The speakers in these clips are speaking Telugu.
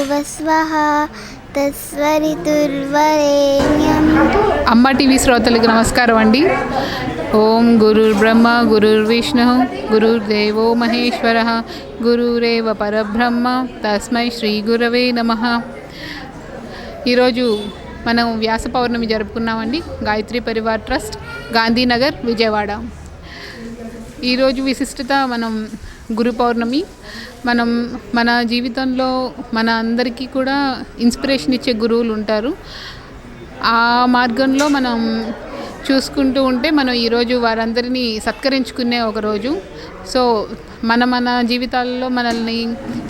భూర్భువస్వః తత్సవితుర్వరేణ్యం. అమ్మ టీవీ శ్రోతలకు నమస్కారం అండి. ఓం గురుర్ బ్రహ్మ గురుర్ విష్ణు గురుర్దేవో మహేశ్వర గురురేవ పరబ్రహ్మ తస్మై శ్రీ గురవే నమః. ఈరోజు మనం వ్యాస పౌర్ణమి జరుపుకున్నామండి. గాయత్రి పరివార్ ట్రస్ట్, గాంధీనగర్, విజయవాడ. ఈరోజు విశిష్టత మనం గురు పౌర్ణమి. మనం మన జీవితంలో మన అందరికీ కూడా ఇన్స్పిరేషన్ ఇచ్చే గురువులు ఉంటారు. ఆ మార్గంలో మనం చూసుకుంటూ ఉంటే మనం ఈరోజు వారందరినీ సత్కరించుకునే ఒక రోజు. సో మన జీవితాల్లో మనల్ని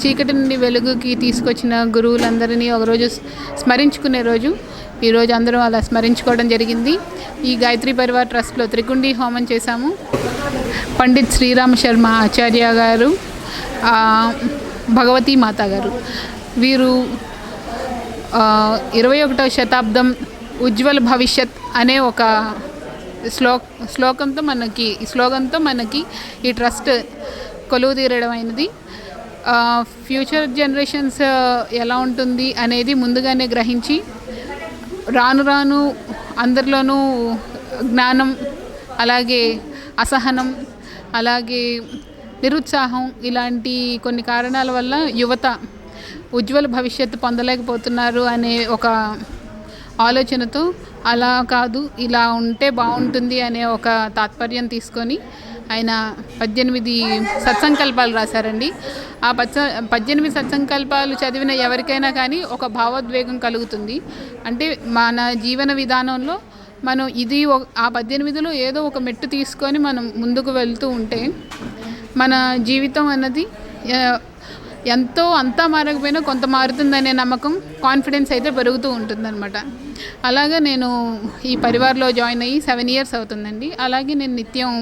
చీకటి నుండి వెలుగుకి తీసుకొచ్చిన గురువులందరినీ ఒకరోజు స్మరించుకునే రోజు. ఈరోజు అందరం అలా స్మరించుకోవడం జరిగింది. ఈ గాయత్రి పరివార్ ట్రస్ట్లో త్రికుండి హోమం చేశాము. పండిత్ శ్రీరామ్ శర్మ ఆచార్య గారు, భగవతీ మాత గారు, వీరు 21వ శతాబ్దం ఉజ్వల భవిష్యత్ అనే ఒక స్లోగన్తో మనకి ఈ ట్రస్ట్ కొలువు తీరడం అయినది. ఫ్యూచర్ జనరేషన్స్ ఎలా ఉంటుంది అనేది ముందుగానే గ్రహించి రాను రాను అందరిలోనూ జ్ఞానం, అలాగే అసహనం, అలాగే నిరుత్సాహం ఇలాంటి కొన్ని కారణాల వల్ల యువత ఉజ్వల భవిష్యత్తు పొందలేకపోతున్నారు అనే ఒక ఆలోచనతో, అలా కాదు ఇలా ఉంటే బాగుంటుంది అనే ఒక తాత్పర్యం తీసుకొని ఆయన 18 సత్సంకల్పాలు రాశారండి. ఆ 18 సత్సంకల్పాలు చదివిన ఎవరికైనా కానీ ఒక భావోద్వేగం కలుగుతుంది. అంటే మన జీవన విధానంలో మనం ఆ 18లో ఏదో ఒక మెట్టు తీసుకొని మనం ముందుకు వెళ్తూ ఉంటే మన జీవితం అన్నది అంతా మారకపోయినా కొంత మారుతుందనే నమ్మకం, కాన్ఫిడెన్స్ అయితే పెరుగుతూ ఉంటుందన్నమాట. అలాగే నేను ఈ పరివార్లో జాయిన్ అయ్యి 7 years అవుతుందండి. అలాగే నేను నిత్యం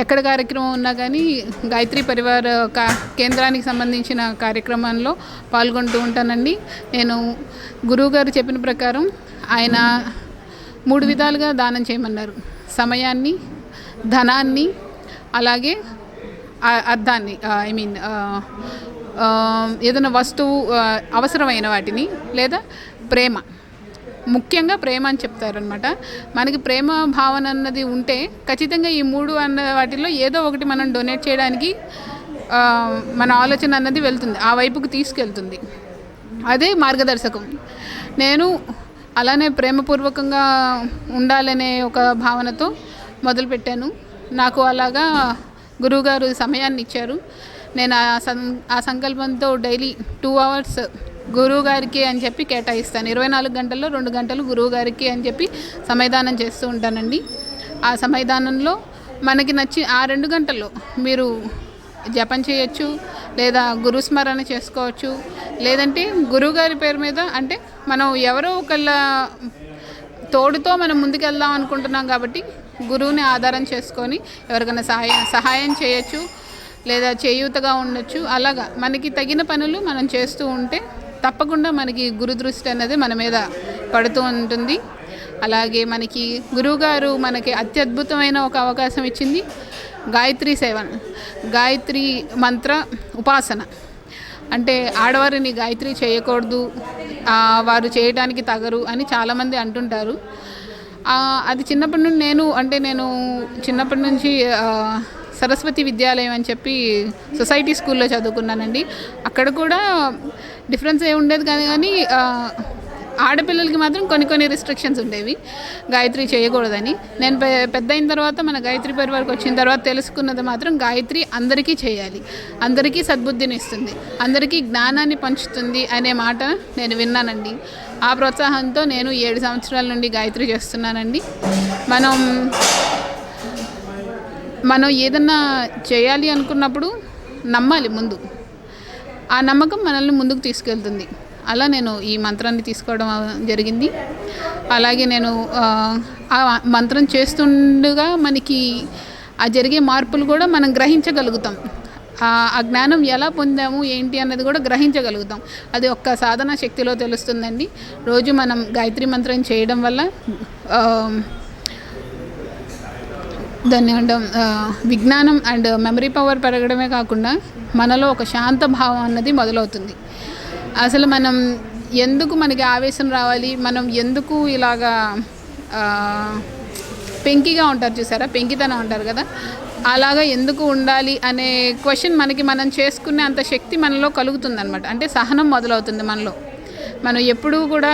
ఎక్కడ కార్యక్రమం ఉన్నా కానీ గాయత్రి పరివార్ కేంద్రానికి సంబంధించిన కార్యక్రమంలో పాల్గొంటూ ఉంటానండి. నేను గురువుగారు చెప్పిన ప్రకారం ఆయన 3 విధాలుగా దానం చేయమన్నారు: సమయాన్ని, ధనాన్ని, అలాగే అర్థాన్ని, ఏదైనా వస్తువు అవసరమైన వాటిని, లేదా ప్రేమ. ముఖ్యంగా ప్రేమ అని చెప్తారనమాట. మనకి ప్రేమ భావన అన్నది ఉంటే ఖచ్చితంగా ఈ 3 అన్న వాటిల్లో ఏదో ఒకటి మనం డొనేట్ చేయడానికి మన ఆలోచన అన్నది వెళ్తుంది, ఆ వైపుకు తీసుకెళ్తుంది. అదే మార్గదర్శకం. నేను అలానే ప్రేమపూర్వకంగా ఉండాలనే ఒక భావనతో మొదలుపెట్టాను. నాకు అలాగా గురువుగారు సమయాన్ని ఇచ్చారు. నేను ఆ సంకల్పంతో డైలీ 2 hours గురువుగారికి అని చెప్పి కేటాయిస్తాను. 24 గంటల్లో 2 గంటలు గురువుగారికి అని చెప్పి సమయదానం చేస్తూ ఉంటానండి. ఆ సమయదానంలో మనకి నచ్చి ఆ 2 గంటల్లో మీరు జపం చేయొచ్చు, లేదా గురుస్మరణ చేసుకోవచ్చు, లేదంటే గురువుగారి పేరు మీద, అంటే మనం ఎవరో ఒకళ్ళ తోడుతో మనం ముందుకెళ్దాం అనుకుంటున్నాం కాబట్టి గురువుని ఆధారం చేసుకొని ఎవరికైనా సహాయం చేయొచ్చు, లేదా చేయూతగా ఉండొచ్చు. అలాగా మనకి తగిన పనులు మనం చేస్తూ ఉంటే తప్పకుండా మనకి గురు దృష్టి అనేది మన మీద పడుతూ ఉంటుంది. అలాగే మనకి గురువుగారు మనకి అత్యద్భుతమైన ఒక అవకాశం ఇచ్చింది, గాయత్రి సేవ, గాయత్రి మంత్ర ఉపాసన. అంటే ఆడవారిని గాయత్రి చేయకూడదు, వారు చేయడానికి తగరు అని చాలామంది అంటుంటారు. అది చిన్నప్పటి నుండి నేను చిన్నప్పటి నుంచి సరస్వతి విద్యాలయం అని చెప్పి సొసైటీ స్కూల్లో చదువుకున్నానండి. అక్కడ కూడా డిఫరెన్స్ ఏమి ఉండేది కానీ ఆడపిల్లలకి మాత్రం కొన్ని రిస్ట్రిక్షన్స్ ఉండేవి, గాయత్రి చేయకూడదని. నేను పెద్ద అయిన తర్వాత మన గాయత్రి పరివార్కి వచ్చిన తర్వాత తెలుసుకున్నది మాత్రం గాయత్రి అందరికీ చేయాలి, అందరికీ సద్బుద్ధిని ఇస్తుంది, అందరికీ జ్ఞానాన్ని పంచుతుంది అనే మాట నేను విన్నానండి. ఆ ప్రోత్సాహంతో నేను 7 సంవత్సరాల నుండి గాయత్రి చేస్తున్నానండి. మనం ఏదన్నా చేయాలి అనుకున్నప్పుడు నమ్మాలి ముందు. ఆ నమ్మకం మనల్ని ముందుకు తీసుకెళ్తుంది. అలా నేను ఈ మంత్రాన్ని తీసుకోవడం జరిగింది. అలాగే నేను ఆ మంత్రం చేస్తుండగా మనకి ఆ జరిగే మార్పులు కూడా మనం గ్రహించగలుగుతాం. ఆ జ్ఞానం ఎలా పొందాము ఏంటి అన్నది కూడా గ్రహించగలుగుతాం. అది ఒక్క సాధనా శక్తిలో తెలుస్తుందండి. రోజు మనం గాయత్రి మంత్రం చేయడం వల్ల దాన్ని విజ్ఞానం అండ్ మెమరీ పవర్ పెరగడమే కాకుండా మనలో ఒక శాంత భావం అన్నది మొదలవుతుంది. అసలు మనం ఎందుకు మనకి ఆవేశం రావాలి, మనం ఎందుకు ఇలాగా పెంకిగా ఉంటారు చూసారా, పెంకితనం అంటారు కదా, అలాగా ఎందుకు ఉండాలి అనే క్వశ్చన్ మనకి మనం చేసుకునే అంత శక్తి మనలో కలుగుతుందన్నమాట. అంటే సహనం మొదలవుతుంది మనలో. మనం ఎప్పుడూ కూడా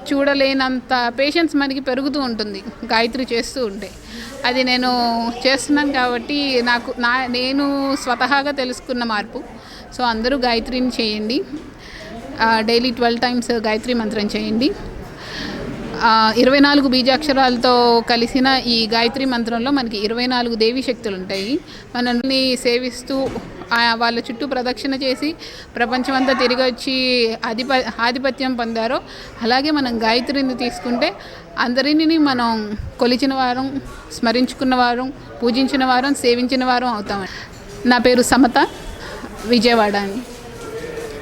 చూడలేనంత పేషెన్స్ మనకి పెరుగుతూ ఉంటుంది గాయత్రి చేస్తూ ఉంటే. అది నేను చేస్తున్నాను కాబట్టి నేను స్వతహాగా తెలుసుకున్న మార్పు. సో అందరూ గాయత్రిని చేయండి. డైలీ 12 times గాయత్రి మంత్రం చేయండి. 24 బీజాక్షరాలతో కలిసిన ఈ గాయత్రి మంత్రంలో మనకి 24 దేవీ శక్తులు ఉంటాయి. మనల్ని సేవిస్తూ వాళ్ళ చుట్టూ ప్రదక్షిణ చేసి ప్రపంచం అంతా తిరిగి వచ్చి ఆధిపత్యం పొందారో, అలాగే మనం గాయత్రిని తీసుకుంటే అందరినీ మనం కొలిచిన వారం, స్మరించుకున్న వారం, పూజించిన వారం, సేవించిన వారం అవుతామండి. నా పేరు సమత, విజయవాడ అండి.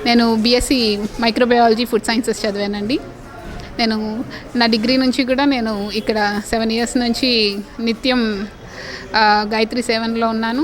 నేను బీఎస్సీ మైక్రోబయాలజీ ఫుడ్ సైన్సెస్ చదివానండి. నేను నా డిగ్రీ నుంచి కూడా నేను ఇక్కడ 7 years నుంచి నిత్యం గాయత్రి సేవనలో ఉన్నాను.